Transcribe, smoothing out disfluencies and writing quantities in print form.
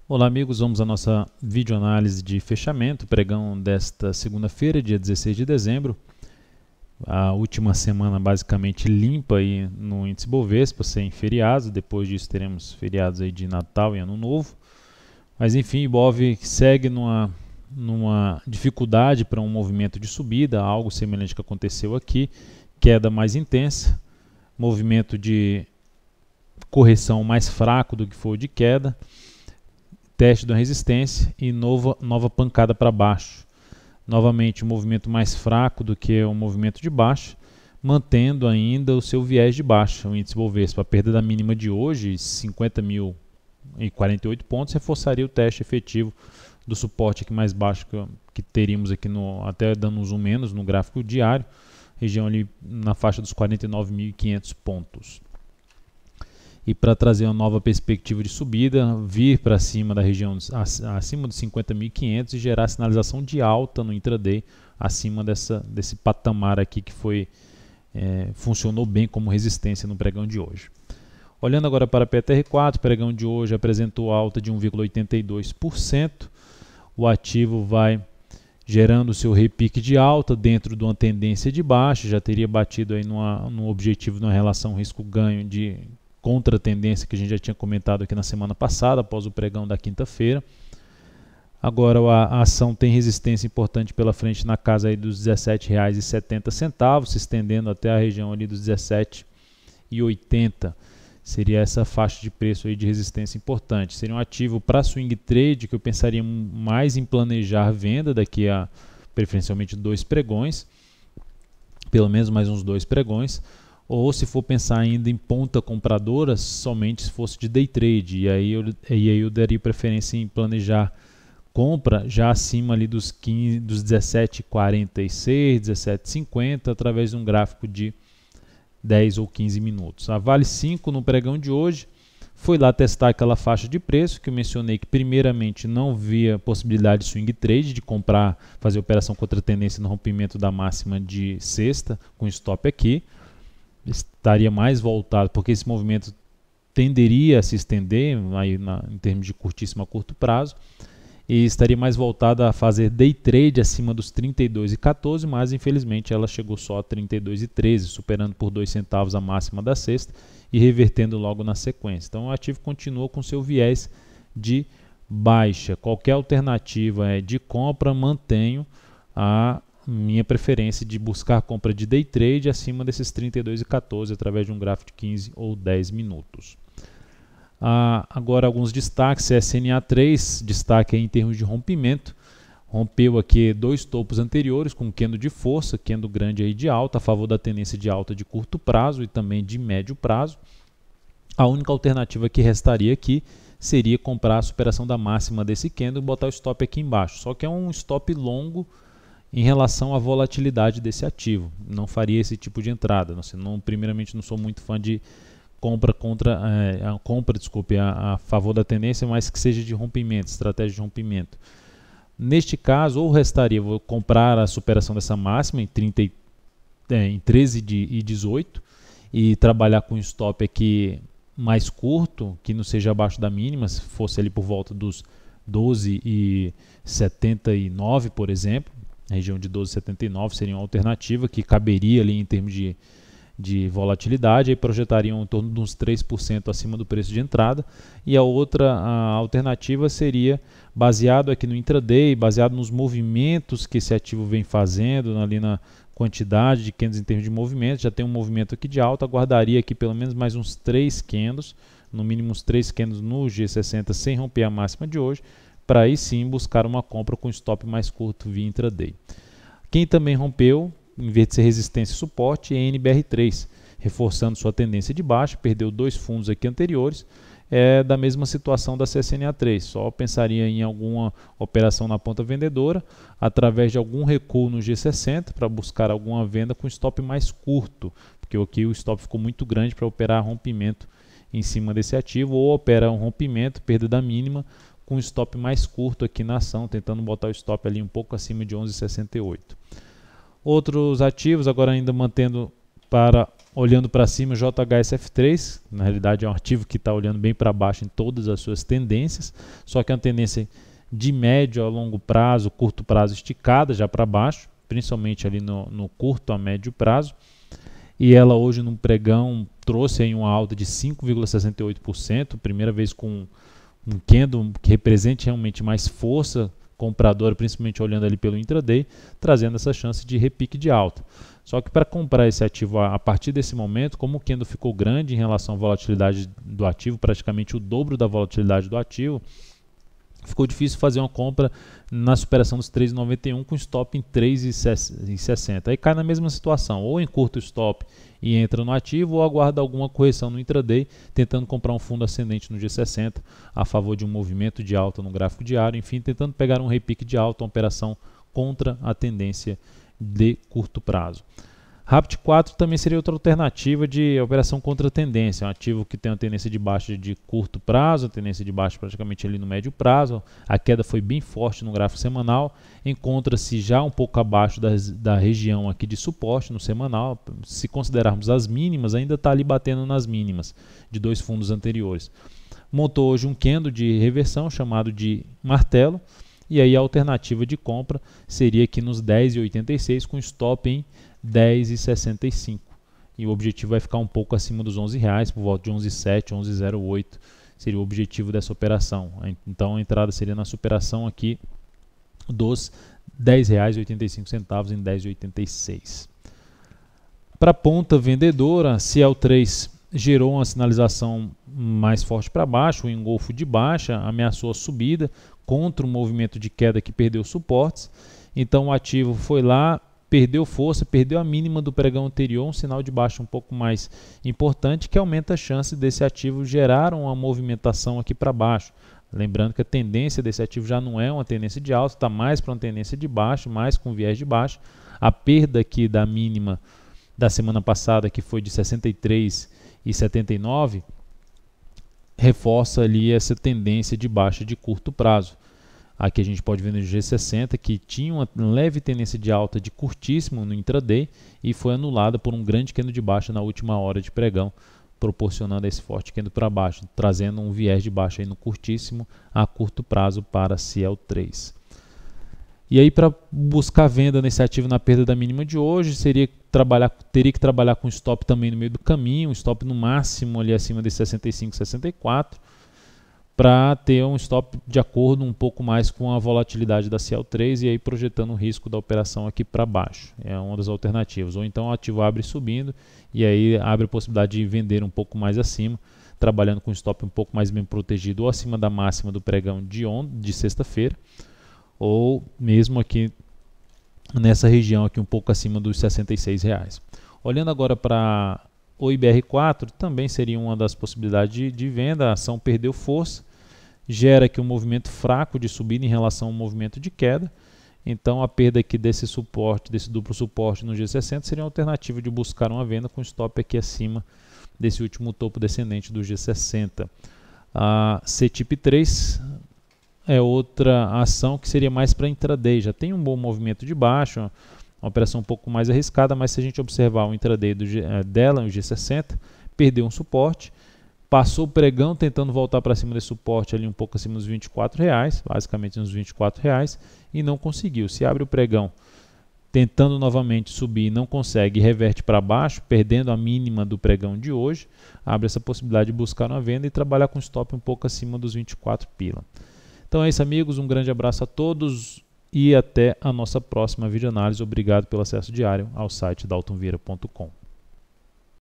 Olá amigos, vamos à nossa videoanálise de fechamento, pregão desta segunda-feira, dia 16 de dezembro. A última semana basicamente limpa aí no índice Bovespa, sem feriados, depois disso teremos feriados aí de Natal e Ano Novo. Mas enfim, Ibov segue numa dificuldade para um movimento de subida, algo semelhante que aconteceu aqui, queda mais intensa, movimento de correção mais fraco do que foi o de queda, teste da resistência e nova pancada para baixo. Novamente um movimento mais fraco do que o movimento de baixa, mantendo ainda o seu viés de baixa. O índice Bovespa, a perda da mínima de hoje, 50.048 pontos, reforçaria o teste efetivo do suporte aqui mais baixo que teríamos aqui, até dando um zoom menos no gráfico diário, região ali na faixa dos 49.500 pontos. E para trazer uma nova perspectiva de subida, vir para cima da região acima dos 50.500 e gerar sinalização de alta no intraday acima desse patamar aqui que funcionou bem como resistência no pregão de hoje. Olhando agora para a PTR4, o pregão de hoje apresentou alta de 1,82%. O ativo vai gerando seu repique de alta dentro de uma tendência de baixa, já teria batido aí no objetivo de uma relação risco-ganho de contra a tendência que a gente já tinha comentado aqui na semana passada, após o pregão da quinta-feira. Agora a ação tem resistência importante pela frente na casa aí dos R$ 17,70, se estendendo até a região ali dos R$ 17,80. Seria essa faixa de preço aí de resistência importante. Seria um ativo para swing trade que eu pensaria mais em planejar venda daqui a preferencialmente 2 pregões, pelo menos mais uns 2 pregões. Ou se for pensar ainda em ponta compradora, somente se fosse de day trade, e aí eu daria preferência em planejar compra já acima ali dos 17,46, 17,50, através de um gráfico de 10 ou 15 minutos. A Vale 5 no pregão de hoje foi lá testar aquela faixa de preço que eu mencionei, que primeiramente não via possibilidade de swing trade, de comprar, fazer operação contra a tendência no rompimento da máxima de sexta, com stop aqui. Estaria mais voltado, porque esse movimento tenderia a se estender aí em termos de curtíssimo a curto prazo, e estaria mais voltado a fazer day trade acima dos 32,14, mas infelizmente ela chegou só a 32,13, superando por 2 centavos a máxima da sexta e revertendo logo na sequência. Então o ativo continua com seu viés de baixa. Qualquer alternativa de compra, mantenho a minha preferência de buscar compra de day trade acima desses 32,14 através de um gráfico de 15 ou 10 minutos. Agora alguns destaques. SNA3, destaque aí em termos de rompimento, rompeu aqui 2 topos anteriores com candle de força, candle grande aí de alta, a favor da tendência de alta de curto prazo e também de médio prazo. A única alternativa que restaria aqui seria comprar a superação da máxima desse candle e botar o stop aqui embaixo, só que é um stop longo em relação à volatilidade desse ativo. Não faria esse tipo de entrada. Primeiramente, não sou muito fã de compra a favor da tendência, mas que seja de rompimento, estratégia de rompimento. Neste caso, ou vou comprar a superação dessa máxima em 13,18 e trabalhar com um stop aqui mais curto, que não seja abaixo da mínima, se fosse ali por volta dos 12,79, por exemplo. A região de 12,79 seria uma alternativa que caberia ali em termos de volatilidade, aí projetariam em torno de uns 3% acima do preço de entrada. E a outra alternativa seria baseado aqui no intraday, baseado nos movimentos que esse ativo vem fazendo, ali na quantidade de candles em termos de movimento. Já tem um movimento aqui de alta, aguardaria aqui pelo menos mais uns 3 candles, no mínimo uns 3 candles no G60 sem romper a máxima de hoje, para aí sim buscar uma compra com stop mais curto via intraday. Quem também rompeu, em vez de ser resistência e suporte, é NBR3, reforçando sua tendência de baixa, perdeu 2 fundos aqui anteriores, da mesma situação da CSNA3, só pensaria em alguma operação na ponta vendedora, através de algum recuo no G60, para buscar alguma venda com stop mais curto, porque aqui o stop ficou muito grande para operar rompimento em cima desse ativo, ou opera um rompimento, perda da mínima, com um stop mais curto aqui na ação, tentando botar o stop ali um pouco acima de 11,68. Outros ativos, agora ainda mantendo olhando para cima, JHSF3, na realidade é um ativo que está olhando bem para baixo em todas as suas tendências, só que é uma tendência de médio a longo prazo, curto prazo esticada já para baixo, principalmente ali no curto a médio prazo, e ela hoje no pregão trouxe aí uma alta de 5,68%, primeira vez com um candle que represente realmente mais força compradora, principalmente olhando ali pelo intraday, trazendo essa chance de repique de alta. Só que para comprar esse ativo a partir desse momento, como o candle ficou grande em relação à volatilidade do ativo, praticamente o dobro da volatilidade do ativo, ficou difícil fazer uma compra na superação dos 3,91 com stop em 3,60. Aí cai na mesma situação, ou encurta o stop e entra no ativo, ou aguarda alguma correção no intraday, tentando comprar um fundo ascendente no G60 a favor de um movimento de alta no gráfico diário, enfim, tentando pegar um repique de alta, uma operação contra a tendência de curto prazo. Rapid 4 também seria outra alternativa de operação contra a tendência, um ativo que tem uma tendência de baixa de curto prazo, a tendência de baixa praticamente ali no médio prazo, a queda foi bem forte no gráfico semanal, encontra-se já um pouco abaixo da região aqui de suporte no semanal, se considerarmos as mínimas, ainda está ali batendo nas mínimas de dois fundos anteriores. Montou hoje um candle de reversão chamado de martelo, e aí a alternativa de compra seria aqui nos 10,86 com stop em 10,65 e o objetivo vai ficar um pouco acima dos R$11, por volta de 11,7, 11,08 seria o objetivo dessa operação. Então a entrada seria na superação aqui dos R$10,85 em 10,86. Para a ponta vendedora, Ciel3 gerou uma sinalização mais forte para baixo, um engolfo de baixa, ameaçou a subida contra um movimento de queda que perdeu suportes. Então o ativo foi lá, perdeu força, perdeu a mínima do pregão anterior, um sinal de baixa um pouco mais importante que aumenta a chance desse ativo gerar uma movimentação aqui para baixo. Lembrando que a tendência desse ativo já não é uma tendência de alta, está mais para uma tendência de baixo, mais com viés de baixo. A perda aqui da mínima da semana passada, que foi de 63,79, reforça ali essa tendência de baixa de curto prazo. Aqui a gente pode ver no G60 que tinha uma leve tendência de alta de curtíssimo no intraday e foi anulada por um grande candle de baixa na última hora de pregão, proporcionando esse forte candle para baixo, trazendo um viés de baixa aí no curtíssimo a curto prazo para Ciel3. E aí para buscar venda nesse ativo na perda da mínima de hoje, teria que trabalhar com stop também no meio do caminho, um stop no máximo ali acima de 65,64, para ter um stop de acordo um pouco mais com a volatilidade da Ciel3 e aí projetando o risco da operação aqui para baixo. É uma das alternativas. Ou então o ativo abre subindo e aí abre a possibilidade de vender um pouco mais acima, trabalhando com stop um pouco mais bem protegido ou acima da máxima do pregão de sexta-feira, ou mesmo aqui nessa região aqui um pouco acima dos R$66. Olhando agora para o IBR4, também seria uma das possibilidades de venda. A ação perdeu força, gera aqui um movimento fraco de subida em relação ao movimento de queda. Então a perda aqui desse suporte, desse duplo suporte no G60 seria uma alternativa de buscar uma venda com stop aqui acima desse último topo descendente do G60. A CTIP3 é outra ação que seria mais para intraday, já tem um bom movimento de baixo, uma operação um pouco mais arriscada, mas se a gente observar o intraday dela, o G60, perdeu um suporte, passou o pregão tentando voltar para cima desse suporte ali um pouco acima dos R$24, basicamente nos R$24, e não conseguiu. Se abre o pregão tentando novamente subir e não consegue, reverte para baixo, perdendo a mínima do pregão de hoje, abre essa possibilidade de buscar uma venda e trabalhar com stop um pouco acima dos 24 pila. Então é isso, amigos, um grande abraço a todos e até a nossa próxima videoanálise. Obrigado pelo acesso diário ao site daltonvieira.com.